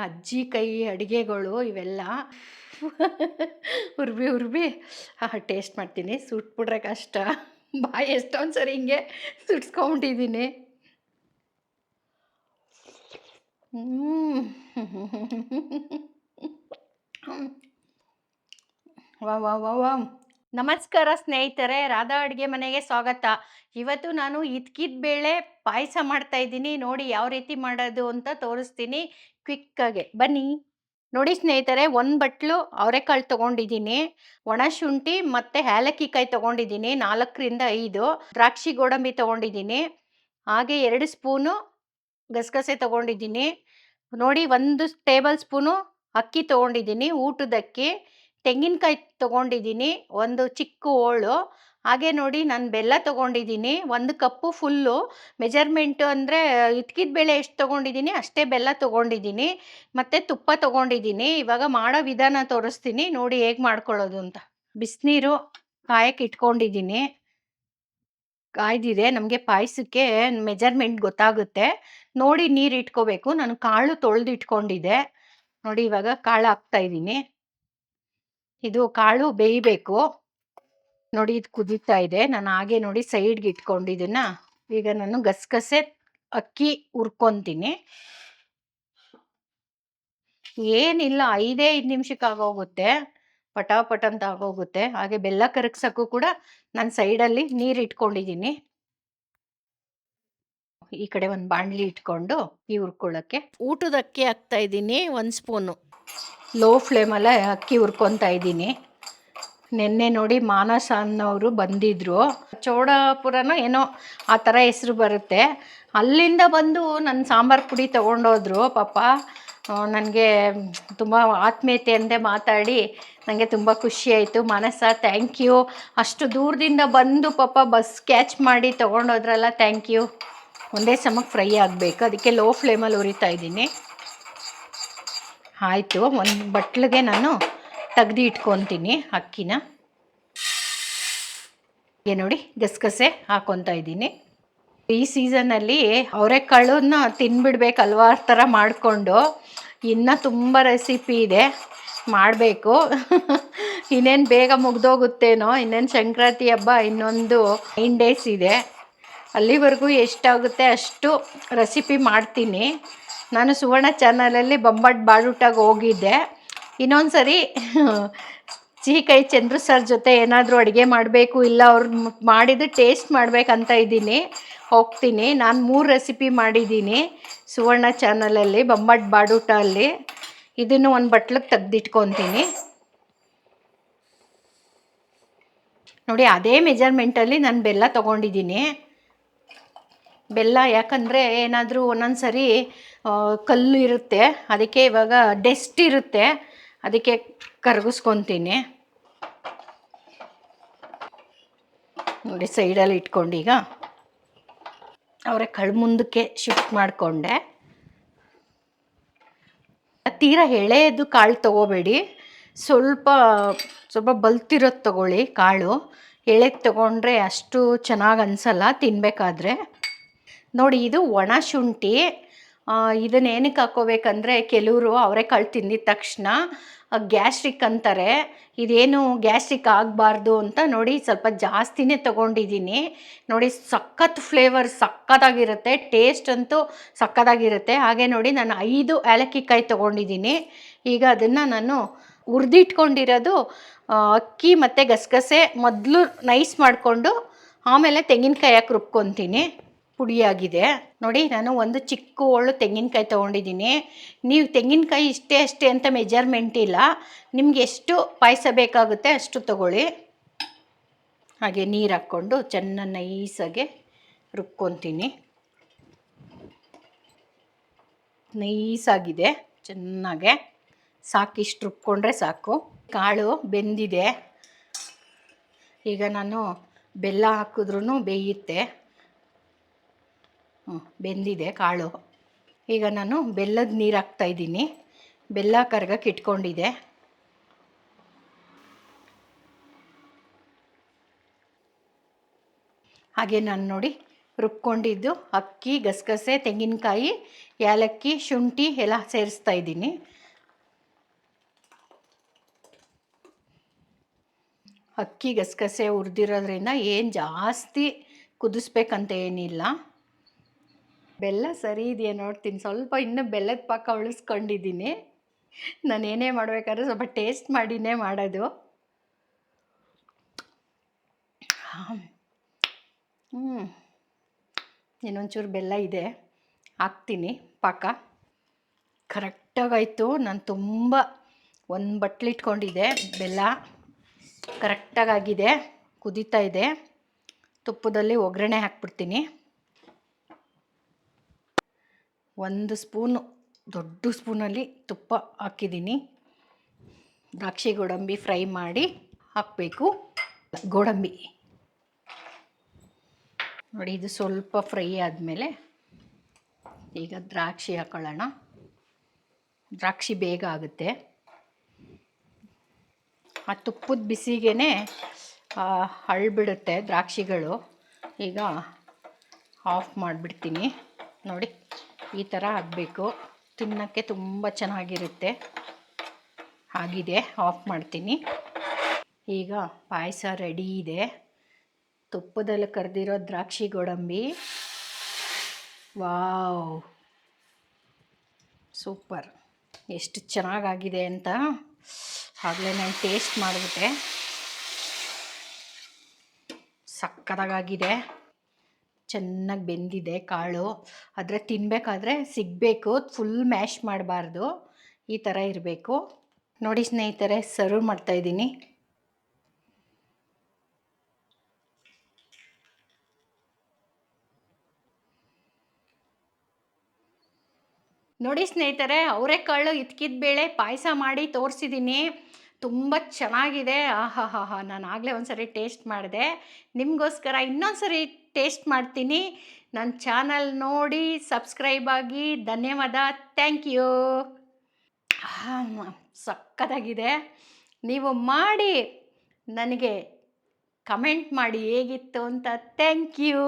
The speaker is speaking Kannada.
ಅಜ್ಜಿ ಕೈ ಅಡುಗೆಗಳು ಇವೆಲ್ಲ ಉರ್ಬಿ ಉರ್ಬಿ ಟೇಸ್ಟ್ ಮಾಡ್ತೀನಿ. ಸುಟ್ಬಿಟ್ರೆ ಕಷ್ಟ. ಬಾಯಿ ಎಷ್ಟೊಂದು ಸರಿ ಹಿಂಗೆ ಸುಟ್ಸ್ಕೊಂಬಿಟ್ಟಿದ್ದೀನಿ. ವಾ ವಾ ವಾ ವಾ ನಮಸ್ಕಾರ ಸ್ನೇಹಿತರೆ, ರಾಧಾ ಅಡುಗೆ ಮನೆಗೆ ಸ್ವಾಗತ. ಇವತ್ತು ನಾನು ಇದ್ಕಿದ ಬೇಳೆ ಪಾಯಸ ಮಾಡ್ತಾ ಇದ್ದೀನಿ. ನೋಡಿ ಯಾವ ರೀತಿ ಮಾಡೋದು ಅಂತ ತೋರಿಸ್ತೀನಿ ಕ್ವಿಕ್ಕಾಗೆ, ಬನ್ನಿ. ನೋಡಿ ಸ್ನೇಹಿತರೆ, ಒಂದು ಬಟ್ಲು ಅವರೆಕಾಳು ತೊಗೊಂಡಿದ್ದೀನಿ, ಒಣ ಶುಂಠಿ ಮತ್ತು ಏಲಕ್ಕಿ ಕಾಯಿ ತೊಗೊಂಡಿದ್ದೀನಿ, 4ರಿಂದ 5 ದ್ರಾಕ್ಷಿ ಗೋಡಂಬಿ ತೊಗೊಂಡಿದ್ದೀನಿ, ಹಾಗೆ 2 ಸ್ಪೂನು ಗಸಗಸೆ ತೊಗೊಂಡಿದ್ದೀನಿ. ನೋಡಿ 1 ಟೇಬಲ್ ಸ್ಪೂನು ಅಕ್ಕಿ ತೊಗೊಂಡಿದ್ದೀನಿ, ಊಟದಕ್ಕಿ. ತೆಂಗಿನಕಾಯಿ ತೊಗೊಂಡಿದ್ದೀನಿ, ಒಂದು ಚಿಕ್ಕ ಹೋಳು. ಹಾಗೆ ನೋಡಿ ನಾನು ಬೆಲ್ಲ ತೊಗೊಂಡಿದ್ದೀನಿ, 1 ಕಪ್ಪು ಫುಲ್ಲು. ಮೆಜರ್ಮೆಂಟು ಅಂದರೆ ಇದ್ಕಿದ ಬೇಳೆ ಎಷ್ಟು ತೊಗೊಂಡಿದ್ದೀನಿ ಅಷ್ಟೇ ಬೆಲ್ಲ ತೊಗೊಂಡಿದ್ದೀನಿ, ಮತ್ತು ತುಪ್ಪ ತೊಗೊಂಡಿದ್ದೀನಿ. ಇವಾಗ ಮಾಡೋ ವಿಧಾನ ತೋರಿಸ್ತೀನಿ, ನೋಡಿ ಹೇಗೆ ಮಾಡ್ಕೊಳ್ಳೋದು ಅಂತ. ಬಿಸಿನೀರು ಕಾಯಕ್ಕೆ ಇಟ್ಕೊಂಡಿದ್ದೀನಿ, ಕಾಯ್ದಿದೆ. ನಮಗೆ ಪಾಯಸಕ್ಕೆ ಮೆಜರ್ಮೆಂಟ್ ಗೊತ್ತಾಗುತ್ತೆ, ನೋಡಿ ನೀರು ಇಟ್ಕೋಬೇಕು. ನಾನು ಕಾಳು ತೊಳೆದು ಇಟ್ಕೊಂಡಿದ್ದೆ. ನೋಡಿ ಇವಾಗ ಕಾಳು ಹಾಕ್ತಾಯಿದ್ದೀನಿ. ಇದು ಕಾಳು ಬೇಯಬೇಕು. ನೋಡಿ ಇದು ಕುದೀತಾ ಇದೆ. ನಾನು ಹಾಗೆ ನೋಡಿ ಸೈಡ್ಗೆ ಇಟ್ಕೊಂಡಿದ್ದನ್ನ ಈಗ ನಾನು ಗಸಗಸೆ ಅಕ್ಕಿ ಹುರ್ಕೊತೀನಿ. ಏನಿಲ್ಲ, 5 ನಿಮಿಷಕ್ಕೆ ಆಗೋಗುತ್ತೆ, ಪಟಾಪಟ್ ಅಂತ ಆಗೋಗುತ್ತೆ. ಹಾಗೆ ಬೆಲ್ಲ ಕರಗ್ಸೋಕ್ಕೂ ಕೂಡ ನಾನು ಸೈಡಲ್ಲಿ ನೀರು ಇಟ್ಕೊಂಡಿದ್ದೀನಿ. ಈ ಕಡೆ ಒಂದು ಬಾಣಲಿ ಇಟ್ಕೊಂಡು ಅಕ್ಕಿ ಹುರ್ಕೊಳ್ಳೋಕ್ಕೆ ಊಟದ ಅಕ್ಕಿ ಹಾಕ್ತಾ ಇದ್ದೀನಿ, 1 ಸ್ಪೂನು. ಲೋ ಫ್ಲೇಮಲ್ಲೇ ಅಕ್ಕಿ ಹುರ್ಕೊತಾ ಇದ್ದೀನಿ. ನೆನ್ನೆ ನೋಡಿ ಮಾನಸ ಅನ್ನೋರು ಬಂದಿದ್ದರು, ಚೌಡಾಪುರನೋ ಏನೋ ಆ ಥರ ಹೆಸ್ರು ಬರುತ್ತೆ. ಅಲ್ಲಿಂದ ಬಂದು ನನ್ನ ಸಾಂಬಾರು ಪುಡಿ ತೊಗೊಂಡೋದ್ರು. ಪಾಪ ನನಗೆ ತುಂಬ ಆತ್ಮೀಯತೆಯಿಂದ ಮಾತಾಡಿ ನನಗೆ ತುಂಬ ಖುಷಿಯಾಯಿತು. ಮಾನಸ, ಥ್ಯಾಂಕ್ ಯು. ಅಷ್ಟು ದೂರದಿಂದ ಬಂದು ಪಾಪ ಬಸ್ ಕ್ಯಾಚ್ ಮಾಡಿ ತೊಗೊಂಡೋದ್ರಲ್ಲ, ಥ್ಯಾಂಕ್ ಯು. ಒಂದೇ ಸಮಕ್ಕೆ ಫ್ರೈ ಆಗಬೇಕು, ಅದಕ್ಕೆ ಲೋ ಫ್ಲೇಮಲ್ಲಿ ಹುರಿತಾ ಇದ್ದೀನಿ. ಆಯಿತು, ಒಂದು ಬಟ್ಲಿಗೆ ನಾನು ತೆಗ್ದು ಇಟ್ಕೊತೀನಿ ಅಕ್ಕಿನ. ಹೀಗೆ ನೋಡಿ ಗಸಗಸೆ ಹಾಕ್ಕೊತಾ ಇದ್ದೀನಿ. ಈ ಸೀಸನ್ನಲ್ಲಿ ಅವರೆಕಾಳನ್ನ ತಿನ್ಬಿಡ್ಬೇಕು ಹಲ್ವಾರು ಥರ ಮಾಡಿಕೊಂಡು. ಇನ್ನೂ ತುಂಬ ರೆಸಿಪಿ ಇದೆ, ಮಾಡಬೇಕು. ಇನ್ನೇನು ಬೇಗ ಮುಗ್ದೋಗುತ್ತೇನೋ. ಇನ್ನೇನು ಸಂಕ್ರಾಂತಿ ಹಬ್ಬ ಇನ್ನೊಂದು 9 ಡೇಸ್ ಇದೆ. ಅಲ್ಲಿವರೆಗೂ ಎಷ್ಟಾಗುತ್ತೆ ಅಷ್ಟು ರೆಸಿಪಿ ಮಾಡ್ತೀನಿ. ನಾನು ಸುವರ್ಣ ಚಾನಲಲ್ಲಿ ಬೊಂಬಾಟ್ ಬಾಡೂಟಗೆ ಹೋಗಿದ್ದೆ. ಇನ್ನೊಂದು ಸರಿ ಸಿಹಿಕೈ ಚಂದ್ರು ಸರ್ ಜೊತೆ ಏನಾದರೂ ಅಡುಗೆ ಮಾಡಬೇಕು, ಇಲ್ಲ ಅವ್ರು ಮಾಡಿದ್ದು ಟೇಸ್ಟ್ ಮಾಡಬೇಕಂತ ಇದ್ದೀನಿ, ಹೋಗ್ತೀನಿ. ನಾನು 3 ರೆಸಿಪಿ ಮಾಡಿದ್ದೀನಿ ಸುವರ್ಣ ಚಾನಲಲ್ಲಿ, ಬೊಂಬಾಟ್ ಬಾಡೂಟ ಅಲ್ಲಿ. ಇದನ್ನು ಒಂದು ಬಟ್ಲಿಗೆ ತೆಗ್ದಿಟ್ಕೊತೀನಿ. ನೋಡಿ ಅದೇ ಮೆಜರ್ಮೆಂಟಲ್ಲಿ ನಾನು ಬೆಲ್ಲ ತೊಗೊಂಡಿದ್ದೀನಿ. ಬೆಲ್ಲ ಯಾಕಂದರೆ ಏನಾದರೂ ಒಂದೊಂದು ಸರಿ ಕಲ್ಲು ಇರುತ್ತೆ, ಅದಕ್ಕೆ ಇವಾಗ ಡಸ್ಟ್ ಇರುತ್ತೆ, ಅದಕ್ಕೆ ಕರಗಿಸ್ಕೊತೀನಿ. ನೋಡಿ ಸೈಡಲ್ಲಿ ಇಟ್ಕೊಂಡೀಗ ಅವರೆಕಾಳು ಮುಂದಕ್ಕೆ ಶಿಫ್ಟ್ ಮಾಡಿಕೊಂಡೆ. ತೀರಾ ಎಳೆಯದು ಕಾಳು ತೊಗೋಬೇಡಿ, ಸ್ವಲ್ಪ ಬಲ್ತಿರೋದು ತೊಗೊಳ್ಳಿ ಕಾಳು. ಎಳೆದು ತೊಗೊಂಡ್ರೆ ಅಷ್ಟು ಚೆನ್ನಾಗಿ ಅನಿಸಲ್ಲ ತಿನ್ನಬೇಕಾದ್ರೆ. ನೋಡಿ ಇದು ಒಣ ಶುಂಠಿ. ಇದನ್ನು ಏನಕ್ಕೆ ಹಾಕ್ಕೋಬೇಕಂದ್ರೆ ಕೆಲವರು ಅವರೆಕಾಳು ತಿಂದಿದ ತಕ್ಷಣ ಗ್ಯಾಸ್ಟ್ರಿಕ್ ಅಂತಾರೆ. ಇದೇನು ಗ್ಯಾಸ್ಟ್ರಿಕ್ ಆಗಬಾರ್ದು ಅಂತ ನೋಡಿ ಸ್ವಲ್ಪ ಜಾಸ್ತಿನೇ ತೊಗೊಂಡಿದ್ದೀನಿ. ನೋಡಿ ಸಖತ್ ಫ್ಲೇವರ್ ಸಖತ್ತಾಗಿರುತ್ತೆ, ಟೇಸ್ಟ್ ಅಂತೂ ಸಖತ್ತಾಗಿರುತ್ತೆ. ಹಾಗೆ ನೋಡಿ ನಾನು 5 ಏಲಕ್ಕಿ ಕಾಯಿ ತೊಗೊಂಡಿದ್ದೀನಿ. ಈಗ ಅದನ್ನು ನಾನು ಹುರಿದಿಟ್ಕೊಂಡಿರೋದು ಅಕ್ಕಿ ಮತ್ತು ಗಸಗಸೆ ಮೊದಲು ನೈಸ್ ಮಾಡಿಕೊಂಡು ಆಮೇಲೆ ತೆಂಗಿನಕಾಯಿ ಹಾಕಿ ರುಬ್ಕೊತೀನಿ. ಪುಡಿಯಾಗಿದೆ. ನೋಡಿ ನಾನು ಒಂದು ಚಿಕ್ಕ ಹೋಳು ತೆಂಗಿನಕಾಯಿ ತೊಗೊಂಡಿದ್ದೀನಿ. ನೀವು ತೆಂಗಿನಕಾಯಿ ಇಷ್ಟೇ ಅಷ್ಟೇ ಅಂತ ಮೆಜರ್ಮೆಂಟ್ ಇಲ್ಲ, ನಿಮ್ಗೆ ಎಷ್ಟು ಪಾಯಸ ಬೇಕಾಗುತ್ತೆ ಅಷ್ಟು ತೊಗೊಳ್ಳಿ. ಹಾಗೆ ನೀರು ಹಾಕ್ಕೊಂಡು ಚೆನ್ನಾಗಿ ನೈಸಾಗೆ ರುಬ್ಕೊತೀನಿ. ನೈಸಾಗಿದೆ ಚೆನ್ನಾಗೆ, ಸಾಕಿಷ್ಟು ರುಬ್ಕೊಂಡ್ರೆ ಸಾಕು. ಕಾಳು ಬೆಂದಿದೆ. ಈಗ ನಾನು ಬೆಲ್ಲ ಹಾಕಿದ್ರೂ ಬೇಯುತ್ತೆ. ಬೆಂದಿದೆ ಕಾಳು. ಈಗ ನಾನು ಬೆಲ್ಲದ ನೀರು ಹಾಕ್ತಾಯಿದ್ದೀನಿ. ಬೆಲ್ಲ ಕರ್ಗಕ್ಕೆ ಇಟ್ಕೊಂಡಿದ್ದೆ. ಹಾಗೆ ನಾನು ನೋಡಿ ರುಬ್ಕೊಂಡಿದ್ದು ಅಕ್ಕಿ, ಗಸಗಸೆ, ತೆಂಗಿನಕಾಯಿ, ಏಲಕ್ಕಿ, ಶುಂಠಿ ಎಲ್ಲ ಸೇರಿಸ್ತಾ ಇದ್ದೀನಿ. ಅಕ್ಕಿ ಗಸಗಸೆ ಹುರಿದಿರೋದ್ರಿಂದ ಏನು ಜಾಸ್ತಿ ಕುದಿಸ್ಬೇಕಂತ ಏನಿಲ್ಲ. ಬೆಲ್ಲ ಸರಿ ಇದೆಯಾ ನೋಡ್ತೀನಿ. ಸ್ವಲ್ಪ ಇನ್ನೂ ಬೆಲ್ಲದ ಪಾಕ ಉಳಿಸ್ಕೊಂಡಿದ್ದೀನಿ. ನಾನು ಏನೇ ಮಾಡಬೇಕಾದ್ರೆ ಸ್ವಲ್ಪ ಟೇಸ್ಟ್ ಮಾಡಿನೇ ಮಾಡೋದು. ಇನ್ನೊಂಚೂರು ಬೆಲ್ಲ ಇದೆ, ಹಾಕ್ತೀನಿ. ಪಾಕ ಕರೆಕ್ಟಾಗಾಯಿತು. ನಾನು ತುಂಬ ಒಂದು ಬಟ್ಲಿಟ್ಕೊಂಡಿದ್ದೆ ಬೆಲ್ಲ, ಕರೆಕ್ಟಾಗಾಗಿದೆ. ಕುದೀತಾ ಇದೆ. ತುಪ್ಪದಲ್ಲಿ ಒಗ್ಗರಣೆ ಹಾಕ್ಬಿಡ್ತೀನಿ. 1 ಸ್ಪೂನು, ದೊಡ್ಡ ಸ್ಪೂನಲ್ಲಿ ತುಪ್ಪ ಹಾಕಿದ್ದೀನಿ. ದ್ರಾಕ್ಷಿ ಗೋಡಂಬಿ ಫ್ರೈ ಮಾಡಿ ಹಾಕಬೇಕು. ಗೋಡಂಬಿ ನೋಡಿ, ಇದು ಸ್ವಲ್ಪ ಫ್ರೈ ಆದಮೇಲೆ ಈಗ ದ್ರಾಕ್ಷಿ ಹಾಕೊಳ್ಳೋಣ. ದ್ರಾಕ್ಷಿ ಬೇಗ ಆಗುತ್ತೆ. ಆ ತುಪ್ಪದ ಬಿಸಿಗೇ ಅಳ್ಬಿಡುತ್ತೆ ದ್ರಾಕ್ಷಿಗಳು. ಈಗ ಆಫ್ ಮಾಡಿಬಿಡ್ತೀನಿ. ನೋಡಿ, ಈ ಥರ ಆಗಬೇಕು. ತಿನ್ನೋಕ್ಕೆ ತುಂಬ ಚೆನ್ನಾಗಿರುತ್ತೆ. ಆಗಿದೆ, ಆಫ್ ಮಾಡ್ತೀನಿ. ಈಗ ಪಾಯಸ ರೆಡಿ ಇದೆ. ತುಪ್ಪದಲ್ಲಿ ಕರೆದಿರೋ ದ್ರಾಕ್ಷಿ ಗೋಡಂಬಿ, ವಾವ್, ಸೂಪರ್! ಎಷ್ಟು ಚೆನ್ನಾಗಾಗಿದೆ ಅಂತ ಆಗಲೇ ನಾನು ಟೇಸ್ಟ್ ಮಾಡಿಬಿಟ್ಟೆ. ಸಕ್ಕತ್ತಾಗಿದೆ. ಚೆನ್ನಾಗಿ ಬೆಂದಿದೆ ಕಾಳು. ಆದರೆ ತಿನ್ನಬೇಕಾದ್ರೆ ಸಿಗಬೇಕು, ಫುಲ್ ಮ್ಯಾಶ್ ಮಾಡಬಾರ್ದು. ಈ ಥರ ಇರಬೇಕು. ನೋಡಿ ಸ್ನೇಹಿತರೆ, ಸರ್ವ್ ಮಾಡ್ತಾಯಿದ್ದೀನಿ. ನೋಡಿ ಸ್ನೇಹಿತರೆ, ಅವರೆಕಾಳು ಇದ್ಕಿದ ಬೇಳೆ ಪಾಯಸ ಮಾಡಿ ತೋರಿಸಿದ್ದೀನಿ. ತುಂಬ ಚೆನ್ನಾಗಿದೆ. ಆಹಾಹಾಹಾ, ನಾನು ಆಗಲೇ ಒಂದು ಸರಿ ಟೇಸ್ಟ್ ಮಾಡಿದೆ. ನಿಮಗೋಸ್ಕರ ಇನ್ನೊಂದು ಸರಿ ಟೇಸ್ಟ್ ಮಾಡ್ತೀನಿ. ನನ್ನ ಚಾನಲ್ ನೋಡಿ ಸಬ್ಸ್ಕ್ರೈಬ್ ಆಗಿ. ಧನ್ಯವಾದ. Thank you. ಸಕ್ಕತ್ತಾಗಿದೆ. ನೀವು ಮಾಡಿ ನನಗೆ ಕಮೆಂಟ್ ಮಾಡಿ ಹೇಗಿತ್ತು ಅಂತ. Thank you.